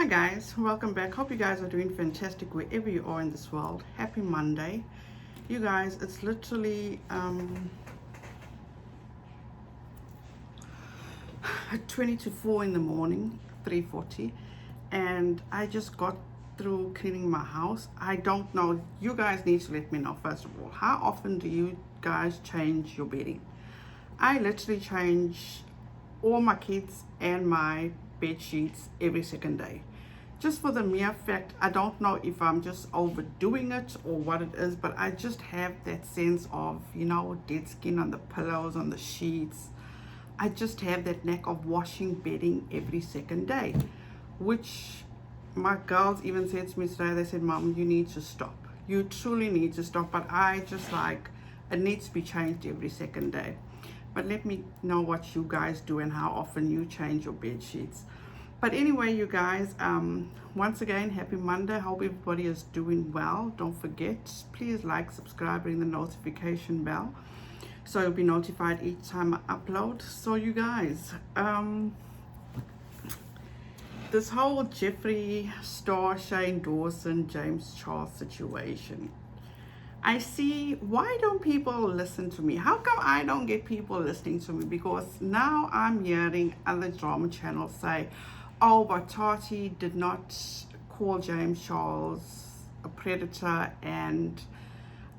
Hi guys, welcome back. Hope you guys are doing fantastic wherever you are in this world. Happy Monday. You guys, it's literally 20 to 4 in the morning, 3:40, and I just got through cleaning my house. I don't know, you guys need to let me know first of all, how often do you guys change your bedding? I literally change all my kids and my bed sheets every second day, just for the mere fact, I don't know if I'm just overdoing it or what it is, but I just have that sense of, dead skin on the pillows, on the sheets. I just have that knack of washing bedding every second day, which my girls even said to me today. They said, Mom, you need to stop, you truly need to stop. But I just like, it needs to be changed every second day. But let me know what you guys do and how often you change your bed sheets. But anyway, you guys, once again, happy Monday. Hope everybody is doing well. Don't forget, please like, subscribe, ring the notification bell so you'll be notified each time I upload. So you guys, this whole Jeffree, Star, Shane Dawson, James Charles situation, I see, why don't people listen to me? How come I don't get people listening to me? Because now I'm hearing other drama channels say, oh, but Tati did not call James Charles a predator, and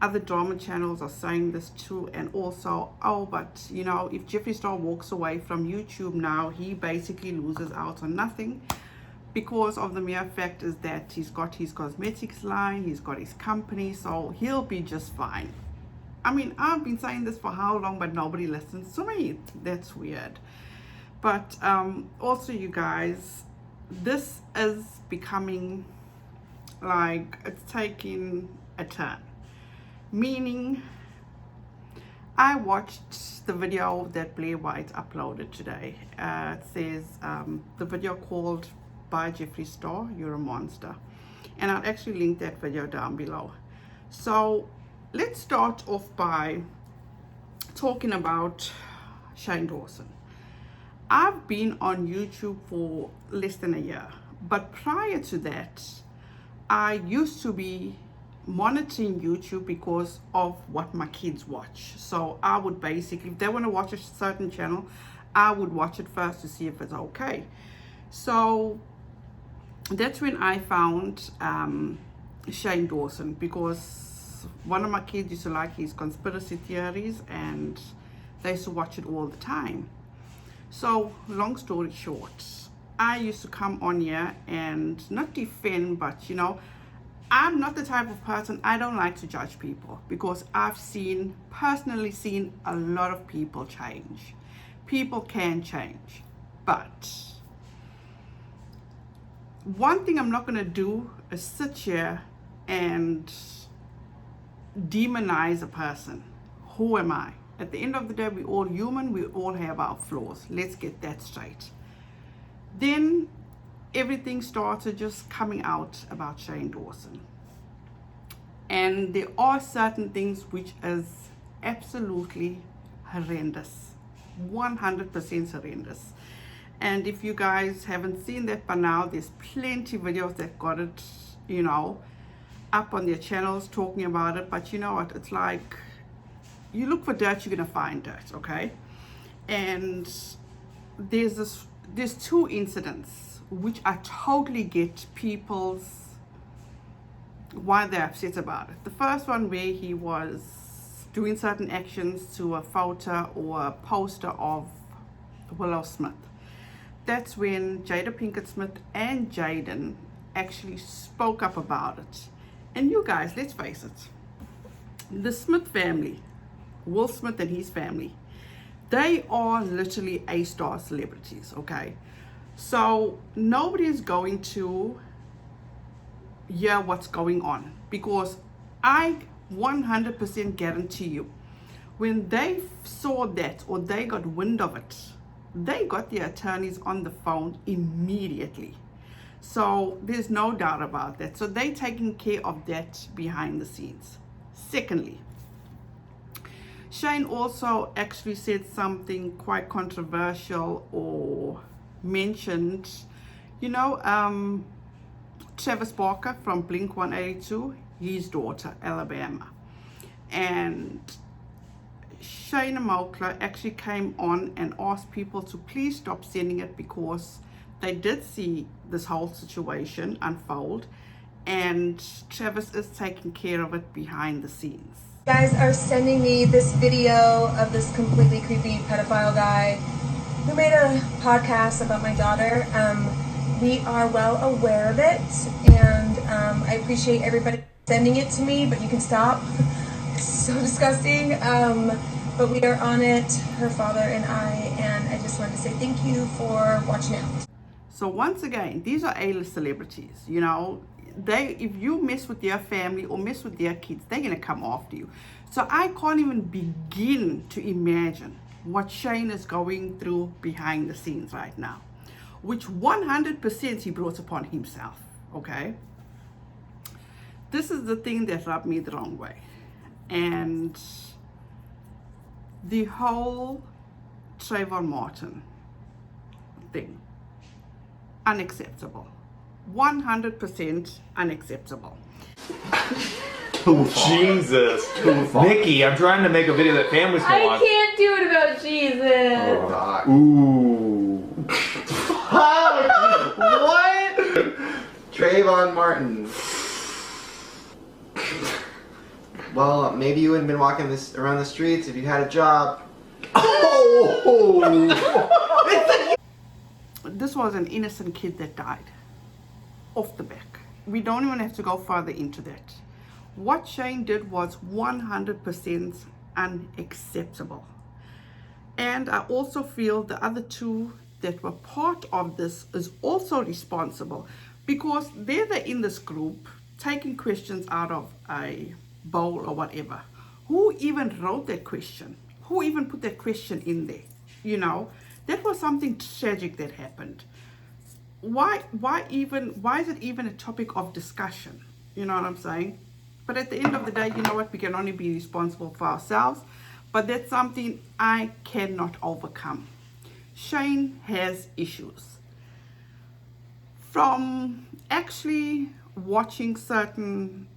other drama channels are saying this too. And also, oh, but if Jeffree Star walks away from YouTube now, he basically loses out on nothing, because of the mere fact is that he's got his cosmetics line, he's got his company, so he'll be just fine. I mean, I've been saying this for how long, but nobody listens to me. That's weird. But also, you guys, this is becoming like, it's taking a turn. Meaning, I watched the video that Blaire White uploaded today. It says the video called by Jeffree Star, You're a Monster, and I'll actually link that video down below. So let's start off by talking about Shane Dawson. I've been on YouTube for less than a year, but prior to that, I used to be monitoring YouTube because of what my kids watch. So I would basically, if they want to watch a certain channel, I would watch it first to see if it's okay. So that's when I found Shane Dawson, because one of my kids used to like his conspiracy theories and they used to watch it all the time. So long story short, I used to come on here and not defend, but I'm not the type of person, I don't like to judge people, because I've personally seen a lot of people change. People can change, but one thing I'm not going to do is sit here and demonize a person. Who am I? At the end of the day, we're all human, we all have our flaws. Let's get that straight. Then everything started just coming out about Shane Dawson. And there are certain things which is absolutely horrendous. 100% horrendous. And if you guys haven't seen that by now, there's plenty of videos that got it, up on their channels talking about it. But you know what? It's like, you look for dirt, you're gonna find dirt, okay? And there's two incidents which I totally get why they're upset about it. The first one, where he was doing certain actions to a photo or a poster of Willow Smith. That's when Jada Pinkett Smith and Jaden actually spoke up about it. And you guys, let's face it, the Smith family, Will Smith and his family, they are literally A-star celebrities, okay? So nobody's going to hear what's going on, because I 100% guarantee you, when they saw that, or they got wind of it, they got their attorneys on the phone immediately. So there's no doubt about that. So they're taking care of that behind the scenes. Secondly, Shane also actually said something quite controversial, or mentioned, Travis Barker from Blink-182, his daughter, Alabama. And Shayna Moakler actually came on and asked people to please stop sending it because they did see this whole situation unfold, and Travis is taking care of it behind the scenes. You guys are sending me this video of this completely creepy pedophile guy who made a podcast about my daughter. We are well aware of it, and I appreciate everybody sending it to me, but you can stop. It's so disgusting. But we are on it, her father and I just wanted to say thank you for watching out. So once again, these are A-list celebrities, you know. If you mess with their family or mess with their kids, they're gonna come after you. So I can't even begin to imagine what Shane is going through behind the scenes right now, which 100% he brought upon himself, okay? This is the thing that rubbed me the wrong way. And the whole Trayvon Martin thing, unacceptable. 100% unacceptable. Jesus. Nikki, I'm trying to make a video that families can watch. I can't do it about Jesus. Oh, God. Ooh. What? Trayvon Martin. Well, maybe you wouldn't have been walking around the streets if you had a job. Oh! This was an innocent kid that died off the back. We don't even have to go further into that. What Shane did was 100% unacceptable. And I also feel the other two that were part of this is also responsible, because they're in this group taking questions out of a bowl or whatever. Who even wrote that question? Who even put that question in there? You know, that was something tragic that happened. Why is it even a topic of discussion? You know what I'm saying? But at the end of the day, you know what? We can only be responsible for ourselves. But that's something I cannot overcome. Shane has issues. From actually watching certain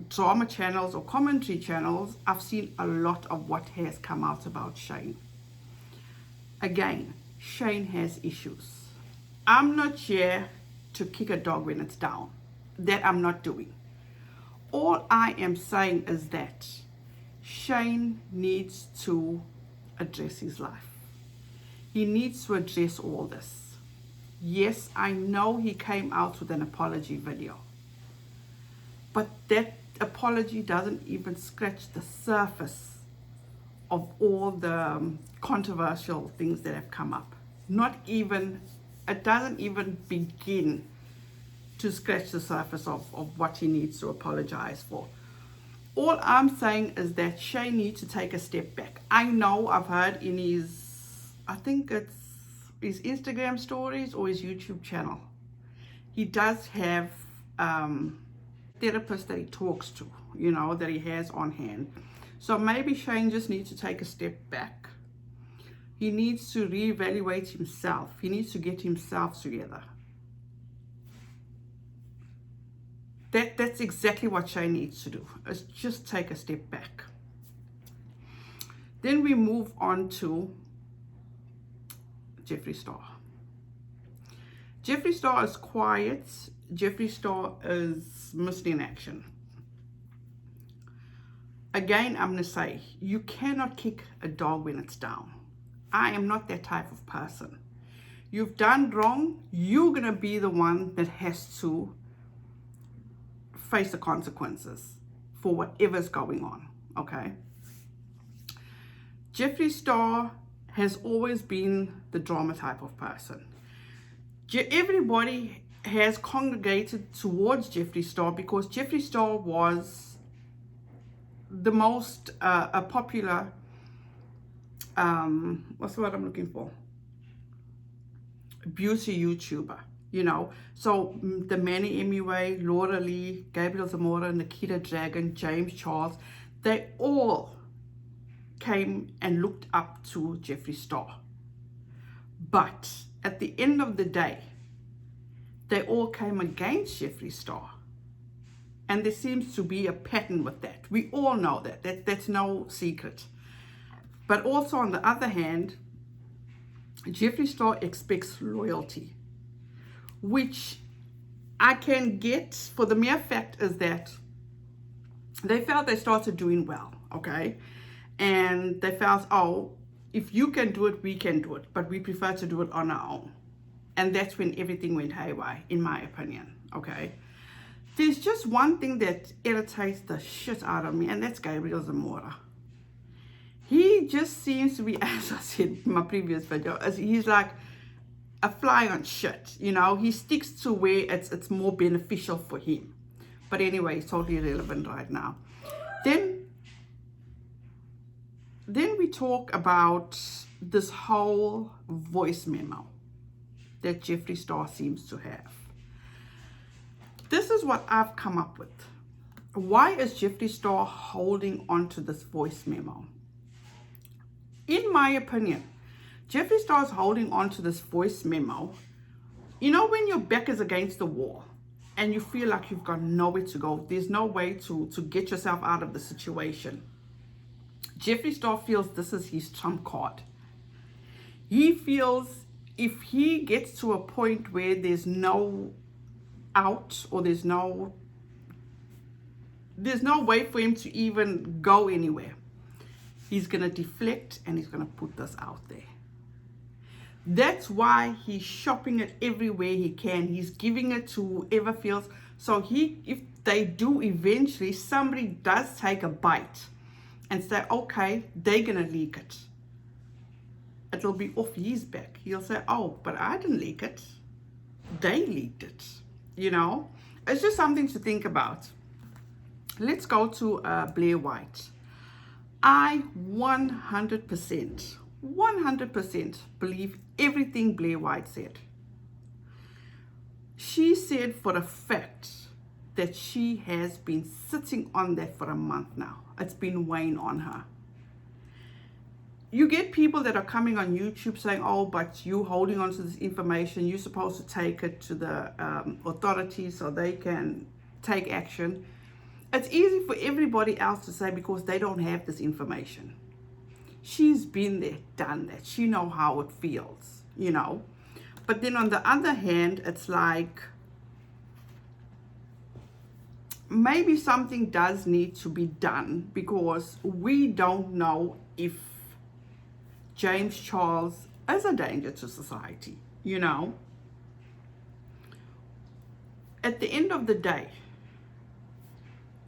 drama channels or commentary channels, I've seen a lot of what has come out about Shane. Again, Shane has issues. I'm not here to kick a dog when it's down. That I'm not doing. All I am saying is that Shane needs to address his life. He needs to address all this. Yes, I know he came out with an apology video, but that apology doesn't even scratch the surface of all the controversial things that have come up. It doesn't even begin to scratch the surface of what he needs to apologize for. All I'm saying is that Shane needs to take a step back. I know I've heard in I think it's his Instagram stories or his YouTube channel, he does have therapists that he talks to, you know, that he has on hand. So maybe Shane just needs to take a step back. He needs to reevaluate himself. He needs to get himself together. That's exactly what Shane needs to do, is just take a step back. Then we move on to Jeffree Star. Jeffree Star is quiet. Jeffree Star is missing in action. Again, I'm going to say, you cannot kick a dog when it's down. I am not that type of person. You've done wrong, you're going to be the one that has to face the consequences for whatever's going on, okay? Jeffree Star has always been the drama type of person. Everybody has congregated towards Jeffree Star because Jeffree Star was the most popular, what's the word I'm looking for? Beauty YouTuber, you know. So the Manny MUA, Laura Lee, Gabriel Zamora, Nikita Dragon, James Charles, they all came and looked up to Jeffree Star. But at the end of the day, they all came against Jeffree Star. And there seems to be a pattern with that. We all know that. That's no secret. But also on the other hand, Jeffree Star expects loyalty, which I can get for the mere fact is that they felt they started doing well, okay? And they felt, oh, if you can do it, we can do it, but we prefer to do it on our own. And that's when everything went haywire, in my opinion, okay? There's just one thing that irritates the shit out of me, and that's Gabriel Zamora. He just seems to be, as I said in my previous video, he's like a fly on shit, you know? He sticks to where it's more beneficial for him. But anyway, it's totally irrelevant right now. Then we talk about this whole voice memo that Jeffree Star seems to have. This is what I've come up with. Why is Jeffree Star holding on to this voice memo? In my opinion, Jeffree Star is holding on to this voice memo. You know when your back is against the wall and you feel like you've got nowhere to go, there's no way to get yourself out of the situation. Jeffree Star feels this is his trump card. He feels if he gets to a point where there's no out or there's no way for him to even go anywhere, he's going to deflect and he's going to put this out there. That's why he's shopping it everywhere he can. He's giving it to whoever feels. So if they do eventually, somebody does take a bite and say, okay, they're going to leak it. It'll be off his back. He'll say, oh, but I didn't leak it. They leaked it. You know, it's just something to think about. Let's go to Blaire White. I 100% believe everything Blaire White said. She said for a fact that she has been sitting on that for a month now. It's been weighing on her. You get people that are coming on YouTube saying, oh, but you holding on to this information, you're supposed to take it to the authorities so they can take action. It's easy for everybody else to say because they don't have this information. She's been there, done that. She knows how it feels, you know. But then on the other hand, it's like maybe something does need to be done because we don't know if James Charles is a danger to society, you know. At the end of the day,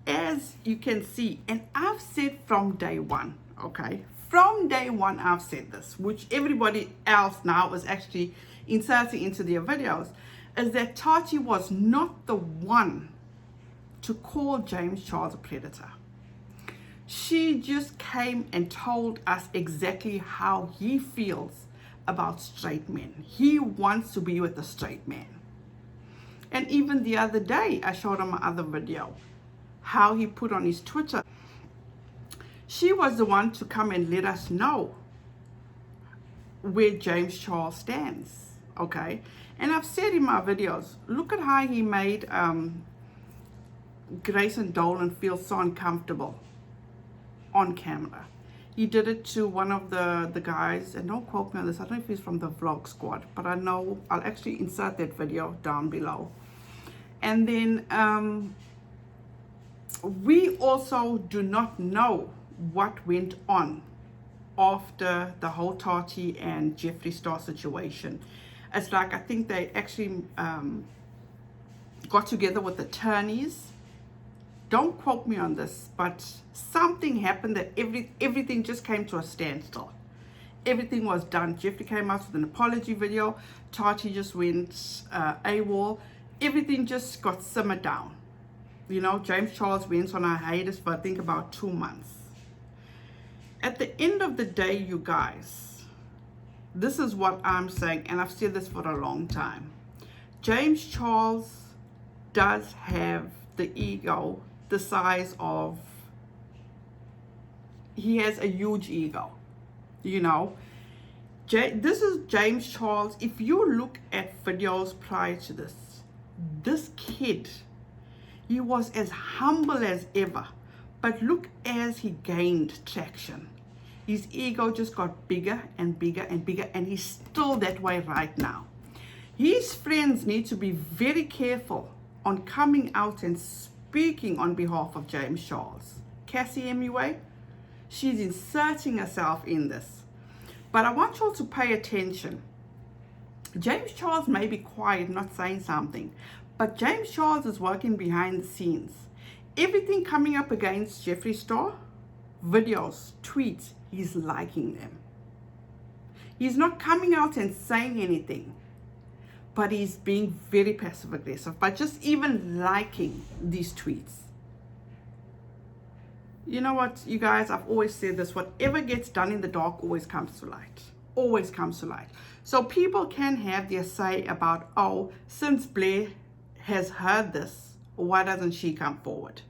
as you can see, and I've said from day one, okay, from day one I've said this, which everybody else now is actually inserting into their videos, is that Tati was not the one to call James Charles a predator. She just came and told us exactly how he feels about straight men. He wants to be with a straight man. And even the other day, I showed him my other video, how he put on his Twitter. She was the one to come and let us know where James Charles stands, okay? And I've said in my videos, look at how he made Grace and Dolan feel so uncomfortable on camera. He did it to one of the guys, and don't quote me on this, I don't know if he's from the vlog squad, but I know I'll actually insert that video down below. And then we also do not know what went on after the whole Tati and Jeffree Star situation. It's like I think they actually got together with attorneys. Don't quote me on this, but something happened that everything just came to a standstill. Everything was done. Jeffree came out with an apology video. Tati just went AWOL. Everything just got simmered down. You know, James Charles went on a hiatus for I think about 2 months. At the end of the day, you guys, this is what I'm saying, and I've said this for a long time. James Charles does have the ego the size of, he has a huge ego, you know. This is James Charles. If you look at videos prior to this, This kid, he was as humble as ever, but look as he gained traction. His ego just got bigger and bigger and bigger, and he's still that way right now. His friends need to be very careful on coming out and speaking on behalf of James Charles. Cassie Hemingway, she's inserting herself in this. But I want you all to pay attention. James Charles may be quiet, not saying something, but James Charles is working behind the scenes. Everything coming up against Jeffree Star, videos, tweets, he's liking them. He's not coming out and saying anything, but he's being very passive aggressive by just even liking these tweets. You know what, you guys, I've always said this, whatever gets done in the dark always comes to light. Always comes to light. So people can have their say about, oh, since Blaire has heard this, why doesn't she come forward?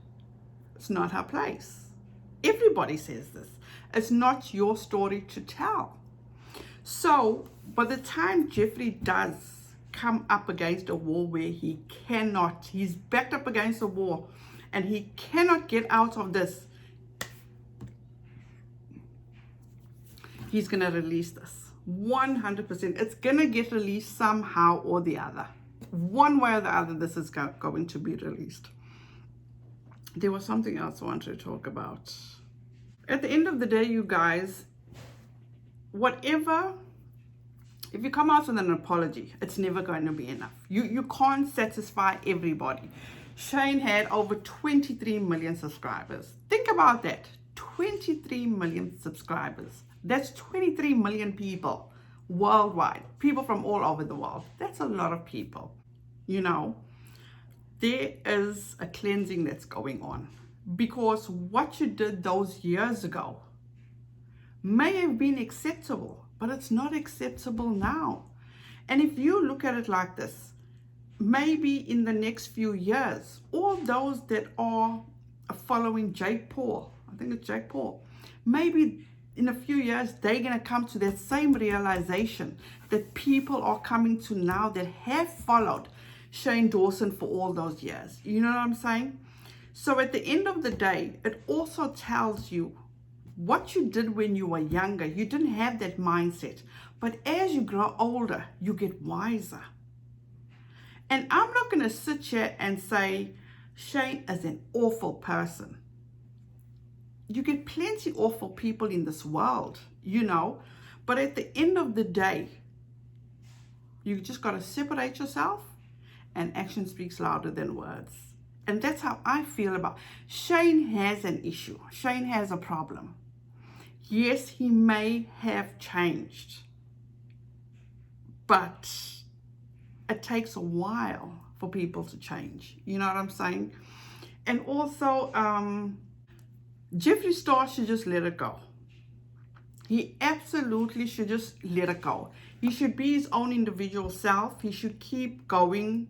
It's not her place. Everybody says this. It's not your story to tell. So by the time Jeffree does come up against a wall where he's backed up against a wall and he cannot get out of this, he's going to release this. 100%. It's going to get released somehow or the other. One way or the other, this is going to be released. There was something else I wanted to talk about. At the end of the day, you guys, whatever, if you come out with an apology, it's never going to be enough. You can't satisfy everybody. Shane had over 23 million subscribers. Think about that. 23 million subscribers. That's 23 million people worldwide. People from all over the world. That's a lot of people. You know, there is a cleansing that's going on. Because what you did those years ago may have been acceptable, but it's not acceptable now. And if you look at it like this, maybe in the next few years, all those that are following Jake Paul, I think it's Jake Paul, maybe in a few years, they're going to come to that same realization that people are coming to now that have followed Shane Dawson for all those years. You know what I'm saying? So at the end of the day, it also tells you what you did when you were younger. You didn't have that mindset. But as you grow older, you get wiser. And I'm not going to sit here and say Shane is an awful person. You get plenty awful people in this world, you know. But at the end of the day, you just got to separate yourself, and action speaks louder than words. And that's how I feel about Shane. Has an issue. Shane has a problem. Yes, he may have changed, but it takes a while for people to change. You know what I'm saying? And also, Jeffree Star should just let it go. He absolutely should just let it go. He should be his own individual self. He should keep going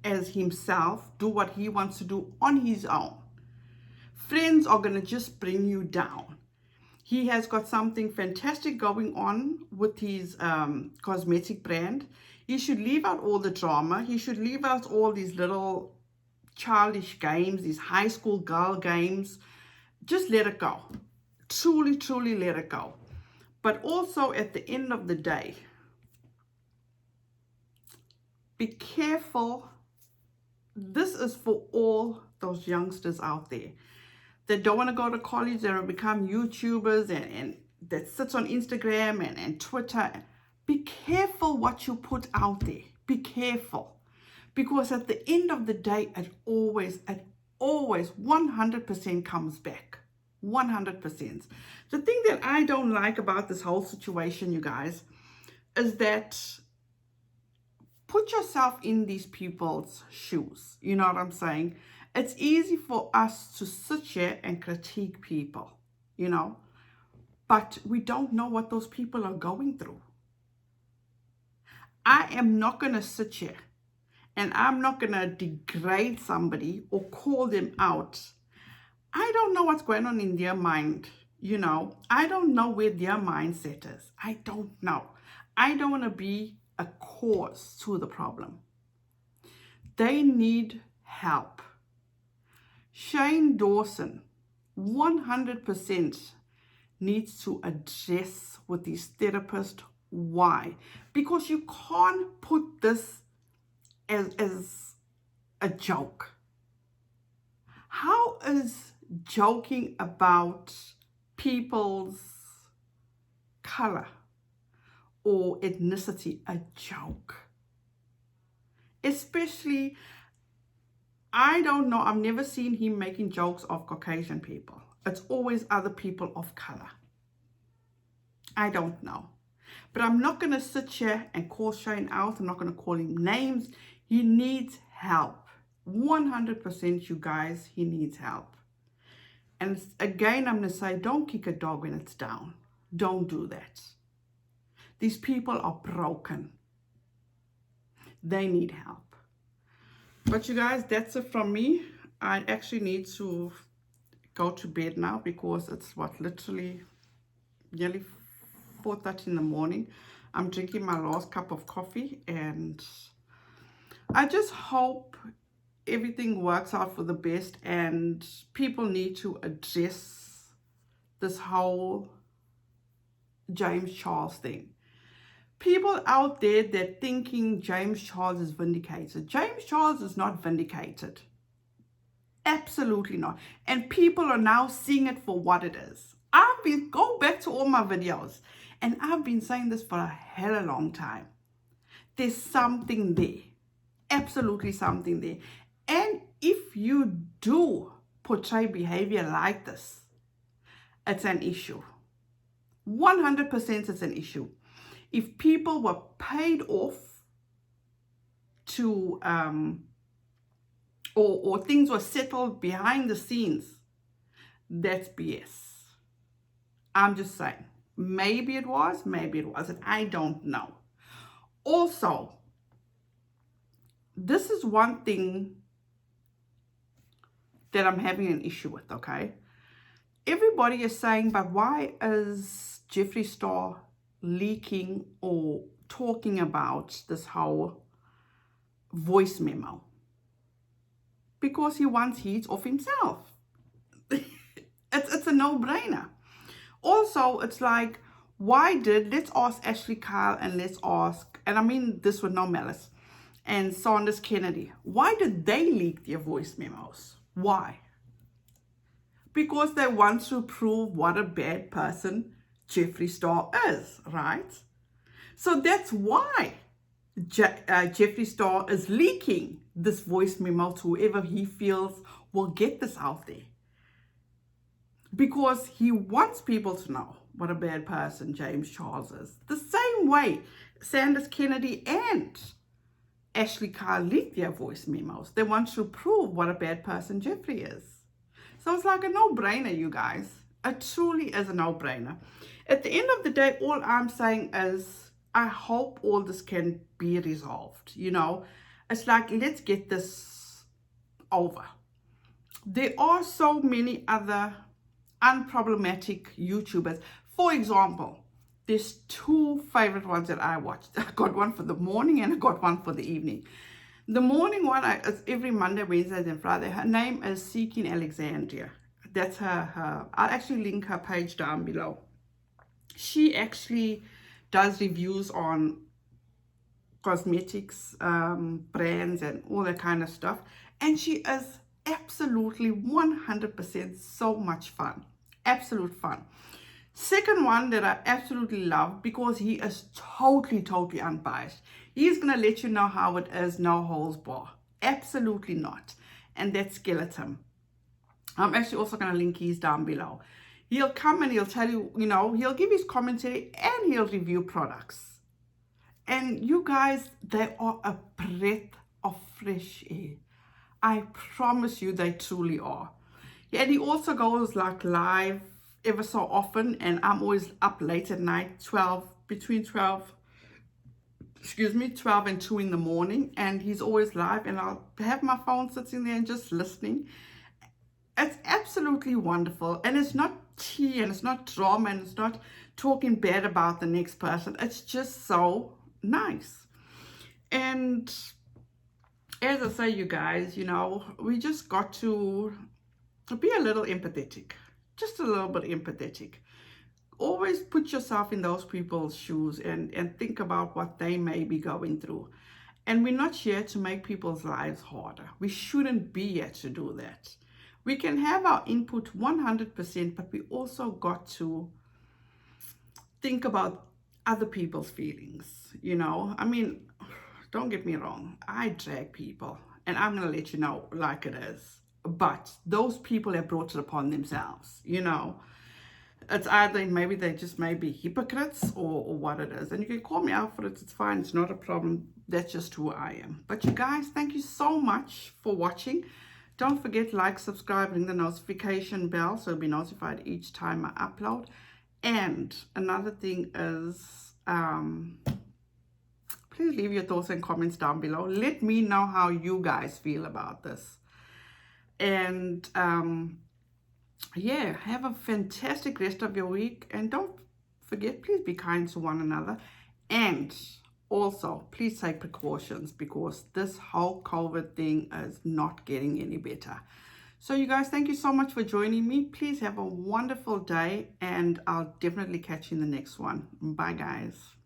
as himself, do what he wants to do on his own. Friends are going to just bring you down. He has got something fantastic going on with his cosmetic brand. He should leave out all the drama. He should leave out all these little childish games, these high school girl games. Just let it go. Truly, truly let it go. But also at the end of the day, be careful. This is for all those youngsters out there that don't want to go to college, that will become YouTubers and that sits on Instagram and Twitter. Be careful what you put out there. Be careful. Because at the end of the day, it always 100% comes back. 100%. The thing that I don't like about this whole situation, you guys, is that put yourself in these people's shoes. You know what I'm saying? It's easy for us to sit here and critique people, you know, but we don't know what those people are going through. I am not going to sit here and I'm not going to degrade somebody or call them out. I don't know what's going on in their mind, you know. I don't know where their mindset is. I don't know. I don't want to be a cause to the problem. They need help. Shane Dawson, 100% needs to address with his therapist. Why? Because you can't put this as a joke. How is joking about people's color or ethnicity a joke? Especially, I don't know, I've never seen him making jokes of Caucasian people. It's always other people of color. I don't know. But I'm not going to sit here and call Shane out. I'm not going to call him names. He needs help. 100% you guys, he needs help. And again, I'm going to say, don't kick a dog when it's down. Don't do that. These people are broken. They need help. But you guys, that's it from me. I actually need to go to bed now because it's literally nearly 4:30 in the morning. I'm drinking my last cup of coffee, and I just hope everything works out for the best, and people need to address this whole James Charles thing. People out there that thinking James Charles is vindicated. James Charles is not vindicated. Absolutely not. And people are now seeing it for what it is. Go back to all my videos, and I've been saying this for a hell of a long time. There's something there. Absolutely something there. And if you do portray behavior like this, it's an issue. 100% it's an issue. If people were paid off to, or things were settled behind the scenes, that's BS. I'm just saying. Maybe it was, maybe it wasn't. I don't know. Also, this is one thing that I'm having an issue with, okay? Everybody is saying, but why is Jeffree Star leaking or talking about this whole voice memo? Because he wants heat off himself. It's a no-brainer. Also, it's like, let's ask Ashley Kyle and let's ask, and I mean this with no malice, and Sanders Kennedy, why did they leak their voice memos? Why? Because they want to prove what a bad person Jeffree Star is, right? So that's why Jeffree Star is leaking this voice memo to whoever he feels will get this out there. Because he wants people to know what a bad person James Charles is. The same way Sanders Kennedy and Ashley Kyle leaked their voice memos. They want to prove what a bad person Jeffree is. So it's like a no-brainer, you guys. It truly is a no-brainer. At the end of the day, all I'm saying is I hope all this can be resolved. You know, it's like, let's get this over. There are so many other unproblematic YouTubers. For example, there's two favorite ones that I watched. I got one for the morning and I got one for the evening. The morning one is every Monday, Wednesdays, and Friday. Her name is Seeking Alexandria. That's her. I'll actually link her page down below. She actually does reviews on cosmetics, brands, and all that kind of stuff. And she is absolutely 100% so much fun. Absolute fun. Second one that I absolutely love, because he is totally unbiased. He's going to let you know how it is, no holds bar. Absolutely not. And that's SKELOTIM. I'm actually also going to link his down below. He'll come and he'll tell you, you know, he'll give his commentary and he'll review products. And you guys, they are a breath of fresh air. I promise you they truly are. Yeah, and he also goes like live ever so often, and I'm always up late at night, between 12 and 2 in the morning, and he's always live, and I'll have my phone sitting there and just listening. It's absolutely wonderful, and it's not tea, and it's not drama, and it's not talking bad about the next person. It's just so nice. And as I say, you guys, you know, we just got to be a little empathetic, just a little bit empathetic. Always put yourself in those people's shoes and think about what they may be going through. And we're not here to make people's lives harder. We shouldn't be here to do that. We can have our input 100%, but we also got to think about other people's feelings, you know. I mean, don't get me wrong, I drag people, and I'm going to let you know like it is. But those people have brought it upon themselves, you know. It's either maybe they just may be hypocrites or what it is. And you can call me out for it, it's fine, it's not a problem. That's just who I am. But you guys, thank you so much for watching. Don't forget, like, subscribe, ring the notification bell so you'll be notified each time I upload. And another thing is, please leave your thoughts and comments down below. Let me know how you guys feel about this. And yeah, have a fantastic rest of your week. And don't forget, please be kind to one another. And also, please take precautions because this whole COVID thing is not getting any better. So you guys, thank you so much for joining me. Please have a wonderful day, and I'll definitely catch you in the next one. Bye, guys.